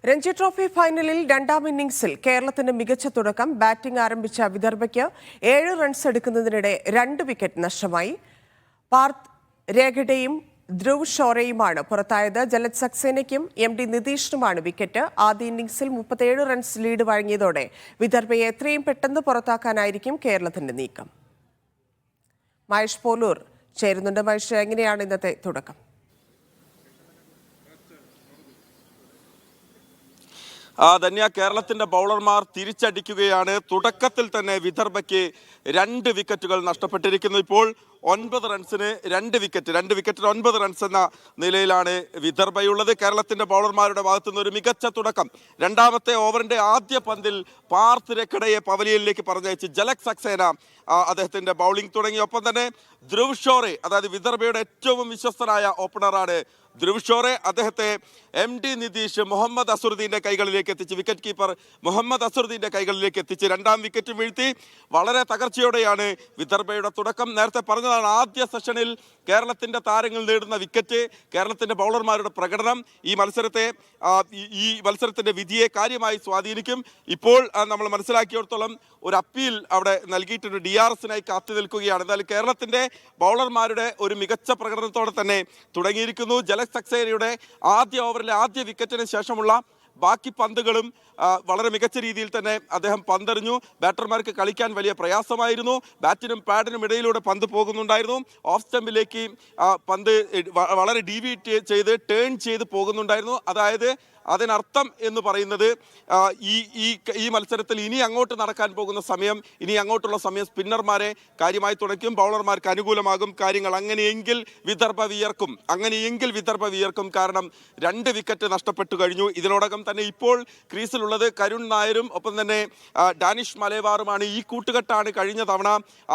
Ranji trophy ഫൈനലിൽ രണ്ടാം ഇന്നിംഗ്സിൽ കേരളത്തിന് മികച്ച തുടക്കം. ബാറ്റിംഗ് ആരംഭിച്ച വിദർഭയ്ക്ക് 7 റൺസ് എടുക്കുന്നതിനിടെ 2 വിക്കറ്റ് നഷ്ടമായി. പാർത്ത് രേഖഡയും ധ്രുവ് ഷോറയുമാണ് പുറത്തായത്. ജലജ് സക്സേനയ്ക്കും MD നിതീഷിനുമാണ് വിക്കറ്റ്. ആദ്യ ഇന്നിംഗ്സിൽ 37 റൺസ് ലീഡ് വഴങ്ങിയതോടെ വിദർഭയെ എത്രയും പെട്ടെന്ന് പുറത്താക്കാനായിരിക്കും കേരളത്തിന്റെ നീക്കം. മഹേഷ് പോലൂർ ചേരുന്നുണ്ട്. മഹേഷ്, എങ്ങനെയാണ് ഇന്നത്തെ തുടക്കം? ധന്യ, കേരളത്തിന്റെ ബൗളർമാർ തിരിച്ചടിക്കുകയാണ്. തുടക്കത്തിൽ തന്നെ വിദർഭയ്ക്ക് 2 വിക്കറ്റുകൾ നഷ്ടപ്പെട്ടിരിക്കുന്നു. ഇപ്പോൾ 9 റൺസിന് 2 വിക്കറ്റ്, 2 വിക്കറ്റിന് 9 റൺസ് എന്ന നിലയിലാണ് വിദർഭയുള്ളത്. കേരളത്തിന്റെ ബൗളർമാരുടെ ഭാഗത്തുനിന്ന് ഒരു മികച്ച തുടക്കം. രണ്ടാമത്തെ ഓവറിന്റെ ആദ്യ പന്തിൽ പാർത്ത് രേഖഡയെ പവലിയനിലേക്ക് പറഞ്ഞയച്ച് ജലജ് സക്സേന അദ്ദേഹത്തിന്റെ ബൗളിംഗ് തുടങ്ങി. ഒപ്പം തന്നെ ധ്രുവ് ഷോറെ, അതായത് വിദർഭയുടെ ഏറ്റവും വിശ്വസ്തനായ ഓപ്പണറാണ് ധ്രുവ് ഷോറെ. അദ്ദേഹത്തെ MD നിതീഷ് മുഹമ്മദ് അസറുദ്ദീന്റെ കൈകളിലേക്ക് എത്തിച്ച്, വിക്കറ്റ് കീപ്പർ മുഹമ്മദ് അസറുദ്ദീന്റെ കൈകളിലേക്ക് എത്തിച്ച് 2ാം വിക്കറ്റ് വീഴ്ത്തി. വളരെ തകർച്ചയോടെയാണ് വിദർഭയുടെ തുടക്കം. നേരത്തെ പറഞ്ഞതാണ്, ആദ്യ സെഷനിൽ കേരളത്തിന്റെ താരങ്ങൾ നേടുന്ന വിക്കറ്റ്, കേരളത്തിന്റെ ബൗളർമാരുടെ പ്രകടനം ഈ മത്സരത്തിന്റെ വിധിയെ കാര്യമായി സ്വാധീനിക്കും. ഇപ്പോൾ നമ്മൾ മനസ്സിലാക്കിയിടത്തോളം ഒരു അപ്പീൽ അവിടെ നൽകിയിട്ടുണ്ട്. DRSനായി കാത്തു നിൽക്കുകയാണ്. എന്തായാലും കേരളത്തിന്റെ ബൗളർമാരുടെ ഒരു മികച്ച പ്രകടനത്തോടെ തന്നെ തുടങ്ങിയിരിക്കുന്നു. ജലജ് സക്സേനയുടെ ആദ്യ ഓവറിലെ ആദ്യ വിക്കറ്റിന് ശേഷമുള്ള ബാക്കി പന്തുകളും വളരെ മികച്ച രീതിയിൽ തന്നെ അദ്ദേഹം പന്തെറിഞ്ഞു. ബാറ്റർമാർക്ക് കളിക്കാൻ വലിയ പ്രയാസമായിരുന്നു. ബാറ്റിനും പാഡിനും ഇടയിലൂടെ പന്ത് പോകുന്നുണ്ടായിരുന്നു. ഓഫ് സ്റ്റമ്പിലേക്ക് പന്ത് വളരെ ഡീവിയേറ്റ് ചെയ്ത് ടേൺ ചെയ്ത് പോകുന്നുണ്ടായിരുന്നു. അതായത് അതിനർത്ഥം എന്ന് പറയുന്നത് ഈ മത്സരത്തിൽ ഇനി അങ്ങോട്ട് നടക്കാൻ പോകുന്ന സമയം, ഇനി അങ്ങോട്ടുള്ള സമയം സ്പിന്നർമാരെ കാര്യമായി തുണയ്ക്കും, ബൗളർമാർക്ക് അനുകൂലമാകും കാര്യങ്ങൾ. അങ്ങനെയെങ്കിൽ വിദർഭ വിയർക്കും. കാരണം 2 വിക്കറ്റ് നഷ്ടപ്പെട്ടു കഴിഞ്ഞു. ഇതിനോടകം തന്നെ ഇപ്പോൾ ക്രീസിലുള്ളത് കരുൺ നായരും ഒപ്പം തന്നെ ഡാനിഷ് മലേവാറുമാണ്. ഈ കൂട്ടുകെട്ടാണ് കഴിഞ്ഞ തവണ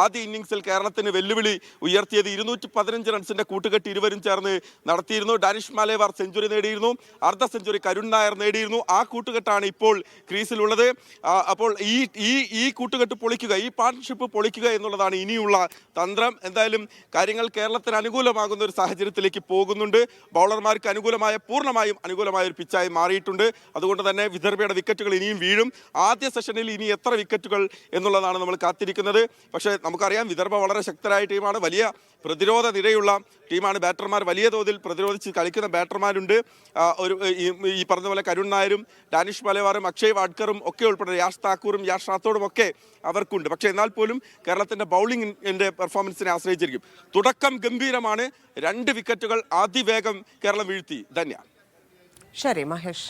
ആദ്യ ഇന്നിംഗ്സിൽ കേരളത്തിന് വെല്ലുവിളി ഉയർത്തിയത്. 215 റൺസിന്റെ കൂട്ടുകെട്ട് ഇരുവരും ചേർന്ന് നടത്തിയിരുന്നു. ഡാനിഷ് മലേവാർ സെഞ്ചുറി നേടിയിരുന്നു, അർദ്ധ സെഞ്ചുറി കരുൺ നായർ നേടിയിരുന്നു. ആ കൂട്ടുകെട്ടാണ് ഇപ്പോൾ ക്രീസിലുള്ളത്. അപ്പോൾ ഈ കൂട്ടുകെട്ട് പൊളിക്കുക, ഈ പാർട്ണർഷിപ്പ് പൊളിക്കുക എന്നുള്ളതാണ് ഇനിയുള്ള തന്ത്രം. എന്തായാലും കാര്യങ്ങൾ കേരളത്തിന് അനുകൂലമാകുന്ന ഒരു സാഹചര്യത്തിലേക്ക് പോകുന്നുണ്ട്. ബൗളർമാർക്ക് പൂർണ്ണമായും അനുകൂലമായ ഒരു പിച്ചായി മാറിയിട്ടുണ്ട്. അതുകൊണ്ട് തന്നെ വിദർഭയുടെ വിക്കറ്റുകൾ ഇനിയും വീഴും. ആദ്യ സെഷനിൽ ഇനി എത്ര വിക്കറ്റുകൾ എന്നുള്ളതാണ് നമ്മൾ കാത്തിരിക്കുന്നത്. പക്ഷേ നമുക്കറിയാം, വിദർഭ വളരെ ശക്തരായ ടീമാണ്, വലിയ പ്രതിരോധ നിരയുള്ള ടീമാണ്. ബാറ്റർമാർ വലിയ തോതിൽ പ്രതിരോധിച്ച് കളിക്കുന്ന ബാറ്റർമാരുണ്ട്. ഈ പറഞ്ഞ പോലെ കരുൺ നായരും ഡാനിഷ് മലേവാറും അക്ഷയ് വാഡ്കറും ഒക്കെ ഉൾപ്പെടെ യാഷ് താക്കൂറും യാഷ് റാത്തോഡും ഒക്കെ അവർക്കുണ്ട്. പക്ഷേ എന്നാൽ പോലും കേരളത്തിന്റെ ബൗളിംഗിന്റെ പെർഫോമൻസിനെ ആശ്രയിച്ചിരിക്കും. തുടക്കം ഗംഭീരമാണ്. 2 വിക്കറ്റുകൾ അതിവേഗം കേരളം വീഴ്ത്തി. ധന്യ. ശരി മഹേഷ്.